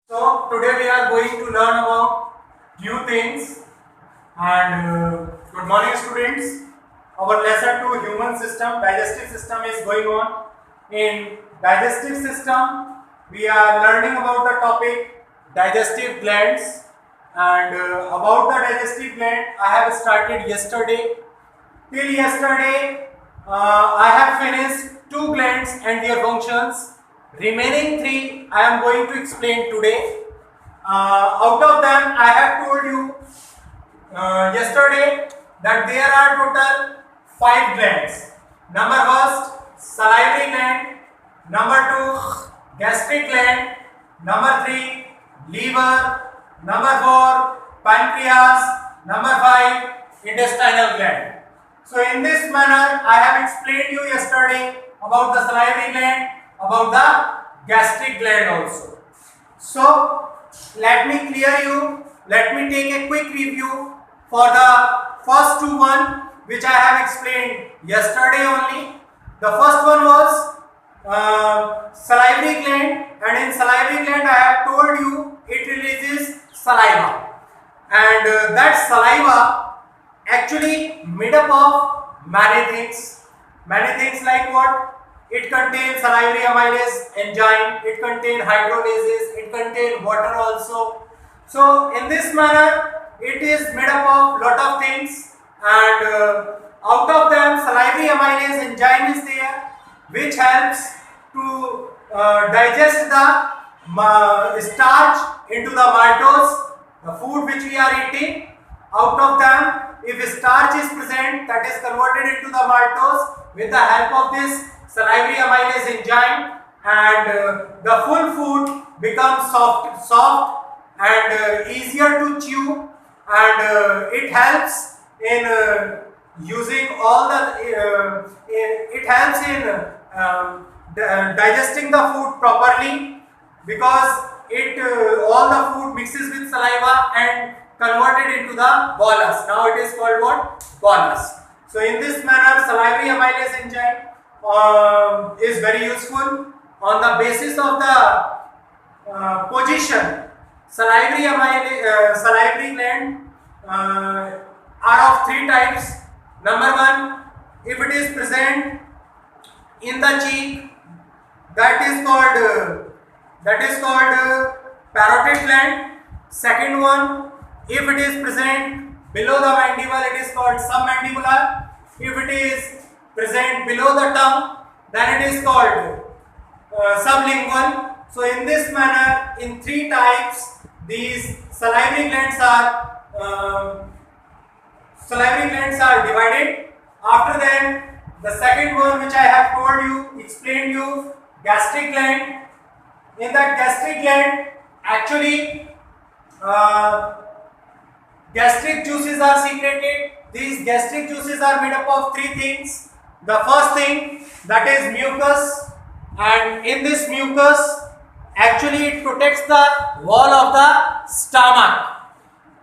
So today we are going to learn about new things and good morning students. Our lesson 2 human system digestive system is going on. In digestive system we are learning about the topic digestive glands and about the digestive gland I have started yesterday. Till yesterday I have finished 2 glands and their functions. Remaining 3 I am going to explain today. Out of them I have told you yesterday that there are total 5 glands. Number first salivary gland, number 2 gastric gland, number 3 liver, number 4 pancreas, number 5 intestinal gland. So in this manner I have explained you yesterday about the salivary gland, about the gastric gland also. So let me clear you, let me take a quick review for the first one which I have explained yesterday only. The first one was salivary gland, and in salivary gland I have told you it releases saliva, and that saliva actually made up of many things like what? It contains salivary amylase enzyme, it contains hydrolases, it contains water also. So in this manner it is made up of lot of things, and out of them salivary amylase enzyme is there which helps to digest the starch into the maltose, the food which we are eating. Out of them, if starch is present, that is converted into the maltose with the help of this salivary amylase enzyme, and the full food becomes soft and easier to chew, and it helps in using all the it helps in digesting the food properly, because it all the food mixes with saliva and converted into the bolus. Now it is called what? Bolus. So in this manner salivary amylase enzyme is very useful. On the basis of the position, salivary gland are of 3 types. Number 1, if it is present in the cheek, that is called parotid gland. Second one, if it is present below the mandible, it is called submandibular. If it is present below the tongue, then it is called sublingual. So in this manner, in 3 types, these salivary glands are divided. After that, the second one which I have told you, explained you, gastric gland. In that gastric gland, actually gastric juices are secreted. These gastric juices are made up of 3 things. The first thing, that is mucus, and in this mucus actually it protects the wall of the stomach,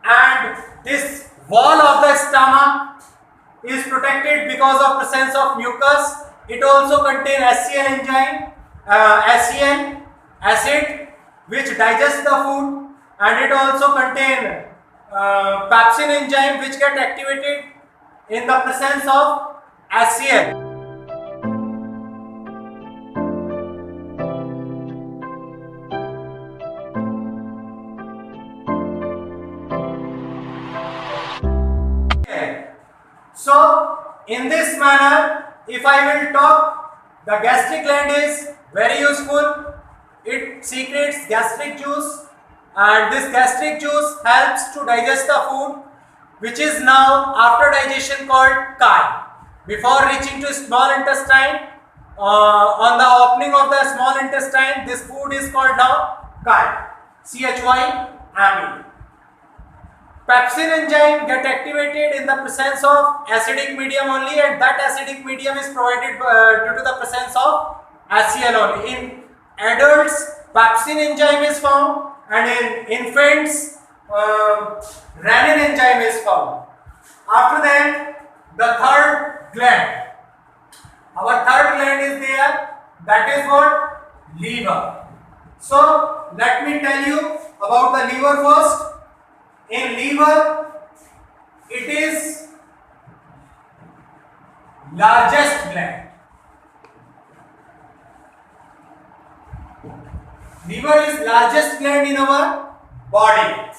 and this wall of the stomach is protected because of presence of mucus. It also contains HCl enzyme, HCl acid, which digests the food, and it also contains pepsin enzyme which get activated in the presence of HCl. So in this manner, if I will talk, the gastric gland is very useful. It secretes gastric juice, and this gastric juice helps to digest the food, which is now after digestion called chyle. Before reaching to small intestine, on the opening of the small intestine, this food is called now chyle. CHYME. Pepsin enzyme get activated in the presence of acidic medium only, and that acidic medium is provided due to the presence of HCl only. In adults, pepsin enzyme is found, and in infants, renin enzyme is found. After that, the third gland. Our third gland is there, that is what? Liver. So let me tell you about the liver first. In liver, it is largest gland. Liver is largest gland in our body.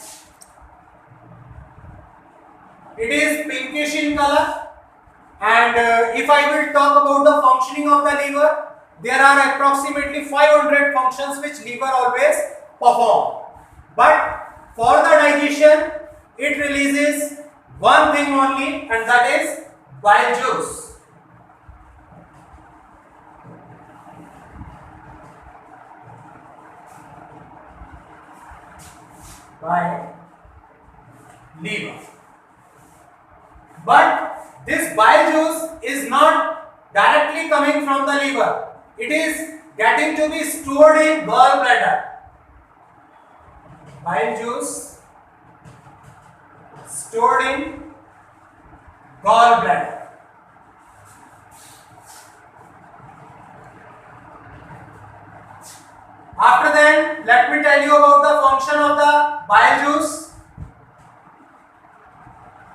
It is pinkish in color, and if I will talk about the functioning of the liver, there are approximately 500 functions which liver always perform. But for the digestion, it releases one thing only, and that is bile juice. By liver. But this bile juice is not directly coming from the liver. It is getting to be stored in gallbladder. Bile juice stored in gallbladder. After then, let me tell you about the function of the bile juice.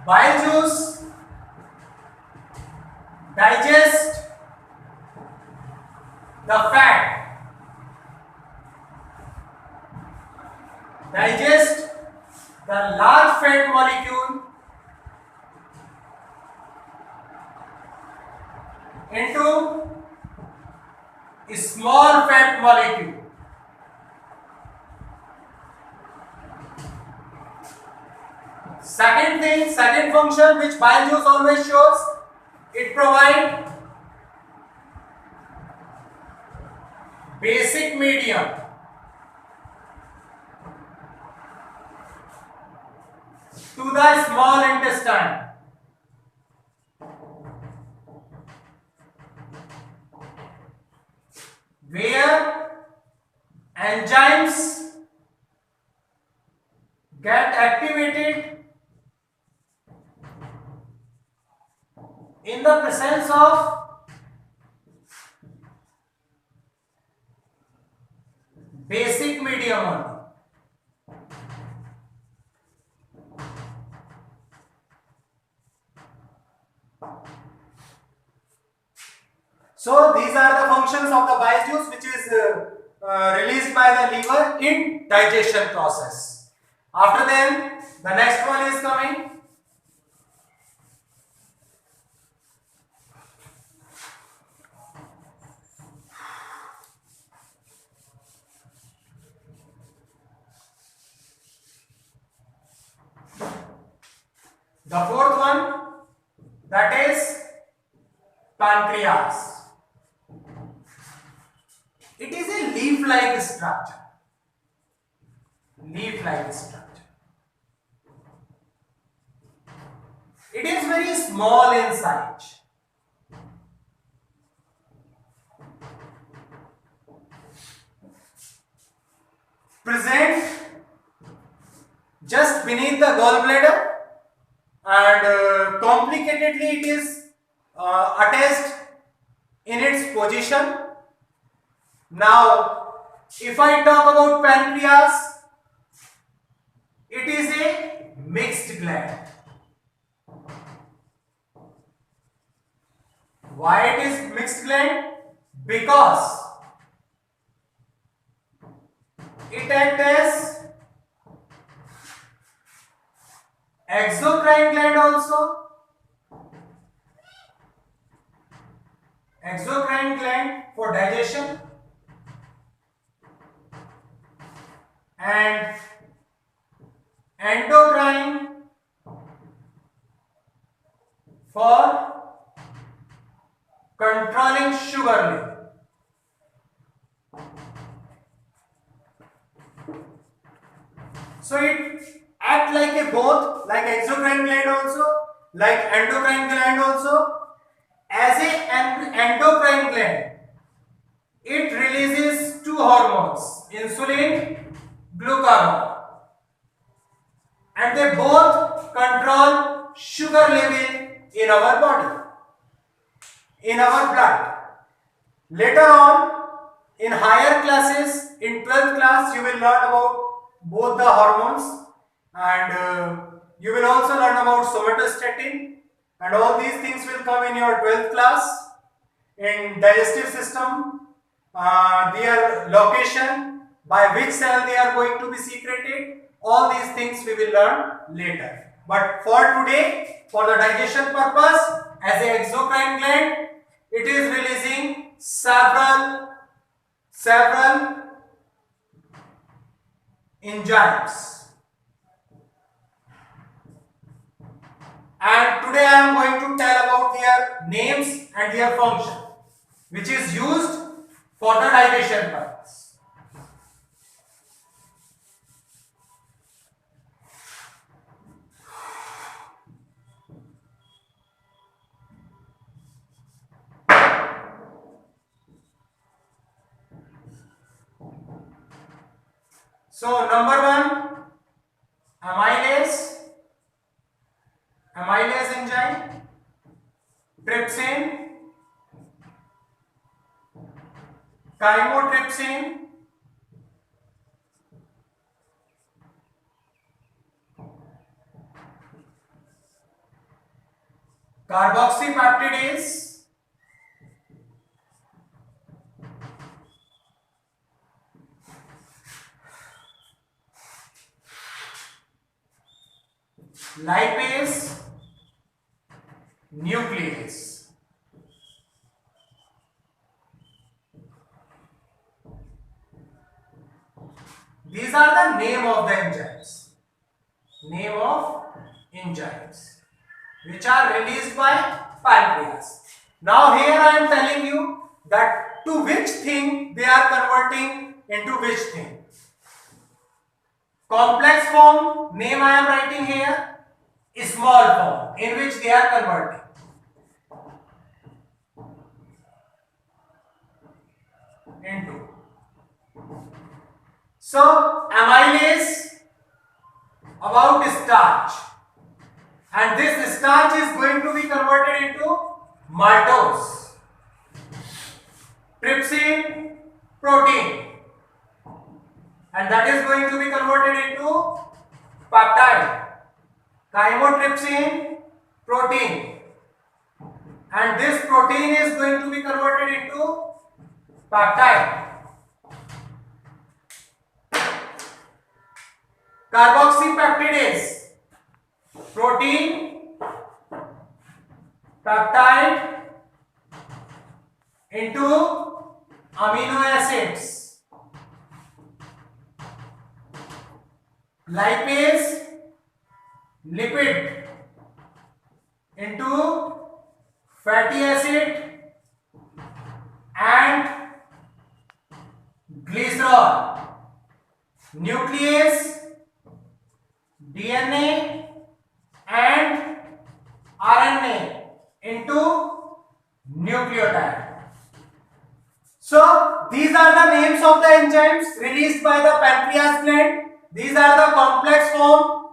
Bile juice digests the fat, digest the large fat molecule into a small fat molecule. Second function which bile juice always shows, it provides basic medium to the small intestine. Where enzymes get activated in the presence of basic medium only. So these are the functions of the bile juice which is released by the liver in digestion process. After then, the next one is coming. The fourth one, that is pancreas. It is a leaf-like structure. Leaf-like structure. It is very small in size. Present just beneath the gallbladder, and complicatedly it is attached in its position. Now, if I talk about pancreas, it is a mixed gland. Why it is mixed gland? Because it acts as exocrine gland also. Exocrine gland for digestion and endocrine for controlling sugar level. So it act like a both, like exocrine gland also, like endocrine gland also. As an endocrine gland, it releases two hormones, insulin, glucagon, and they both control sugar level in our body, in our blood. Later on, in higher classes, in 12th class you will learn about both the hormones, and you will also learn about somatostatin, and all these things will come in your 12th class. In digestive system, their location, by which cell they are going to be secreted, all these things we will learn later. But for today, for the digestion purpose, as a exocrine gland, it is releasing several enzymes. And today I am going to tell about their names and their function, which is used for the digestion purpose. So number one, amylase enzyme, trypsin, chymotrypsin, carboxypeptidase, lipase, nuclease. These are the name of the enzymes. Name of enzymes which are released by pancreas. Now here I am telling you that to which thing they are converting into which thing. Complex form, name I am writing here, small form in which they are converting. Into. So amylase about starch, and this starch is going to be converted into maltose. Trypsin, protein, and that is going to be converted into peptide. Chymotrypsin, protein, and this protein is going to be converted into peptide. Carboxypeptidase, protein, peptide into amino acids. Lipase, lipid into fatty acid and glycerol. Nuclease, DNA and RNA into nucleotide. So these are the names of the enzymes released by the pancreas gland. These are the complex form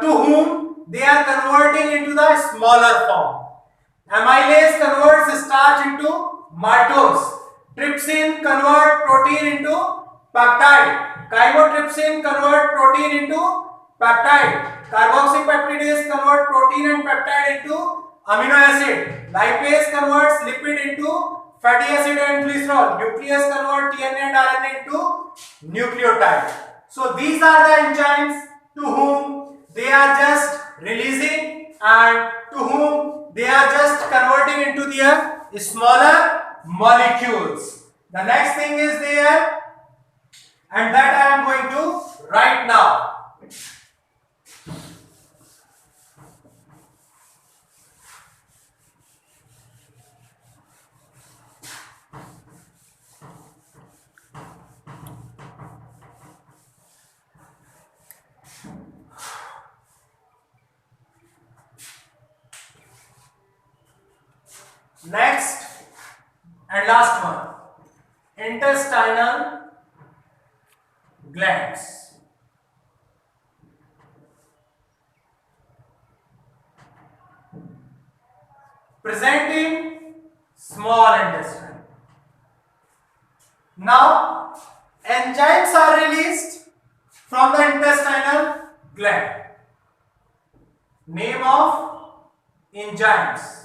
to whom they are converting into the smaller form. Amylase converts starch into maltose. Trypsin convert protein into peptide. Chymotrypsin convert protein into peptide. Carboxypeptidase convert protein and peptide into amino acid. Lipase converts lipid into fatty acid and glycerol. Nuclease convert DNA and RNA into nucleotide. So these are the enzymes to whom they are just releasing and to whom they are just converting into their smaller molecules. The next thing is there, and that I am going to write now. Next and last one, intestinal glands. Present in small intestine. Now, enzymes are released from the intestinal gland. Name of enzymes.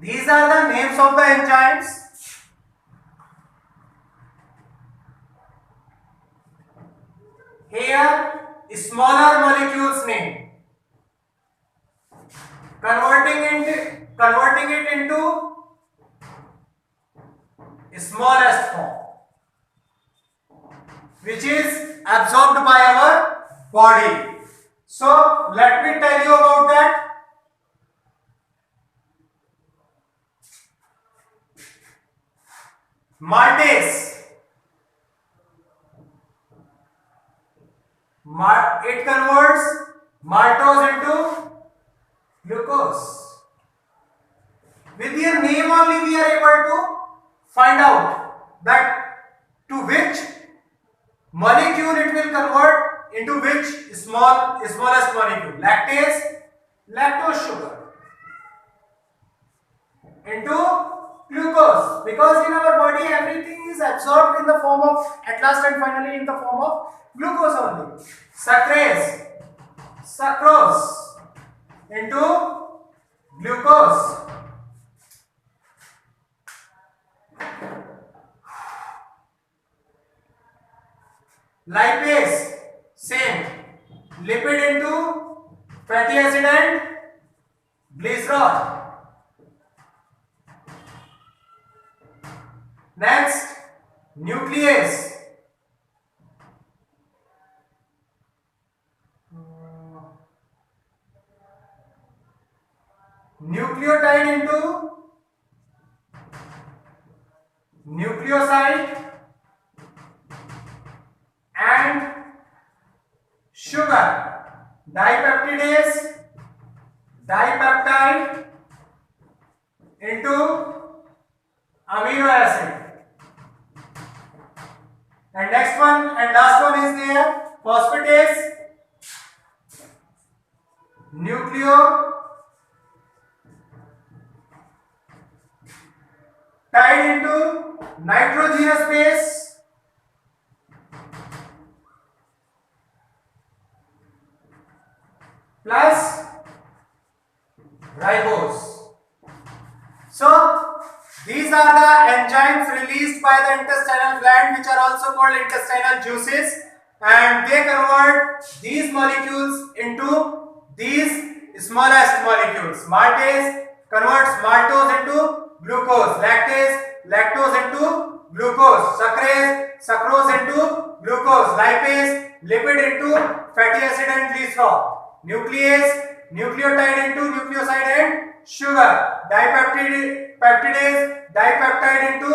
These are the names of the enzymes. Here, smaller molecules name. Converting it into smallest form, which is absorbed by our body. So let me tell you about that. Maltase. It converts maltose into glucose. With your name only we are able to find out that to which molecule it will convert into which smallest molecule. Lactase, lactose sugar into glucose, because in our body everything is absorbed in the form of, at last and finally in the form of glucose only. Sucrase, sucrose into glucose. Lipase, same, lipid into fatty acid and glycerol. Next, nuclease. Nucleotide into nucleoside and sugar. Dipeptidase, dipeptide into amino acid. And next one and last one is there, phosphatase, nucleotide into nitrogenous base plus ribose. So these are the enzymes released by the intestinal gland, which are also called intestinal juices, and they convert these molecules into these smallest molecules. Maltase converts maltose into glucose, lactase lactose into glucose, sucrase sucrose into glucose, lipase lipid into fatty acid and glycerol, nuclease nucleotide into nucleoside and sugar, peptidase dipeptide into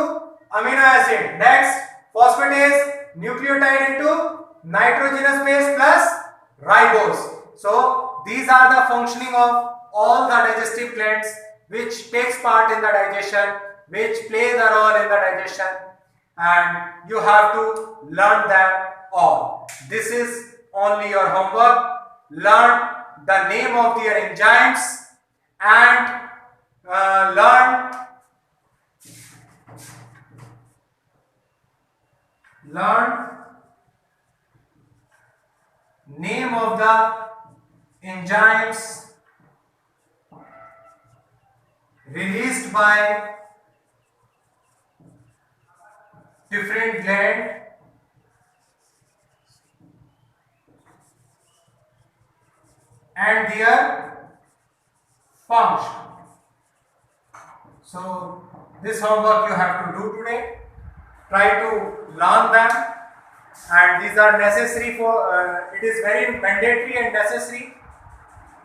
amino acid. Next, phosphatase nucleotide into nitrogenous base plus ribose. So these are the functioning of all the digestive glands which takes part in the digestion, which play the role in the digestion, and you have to learn them all. This is only your homework. Learn the name of their enzymes and learn name of the enzymes released by different gland and their function. So this homework you have to do today. Try to learn them, and these are necessary for, it is very mandatory and necessary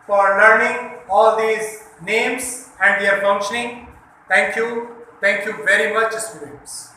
for learning all these names and their functioning. Thank you very much, students.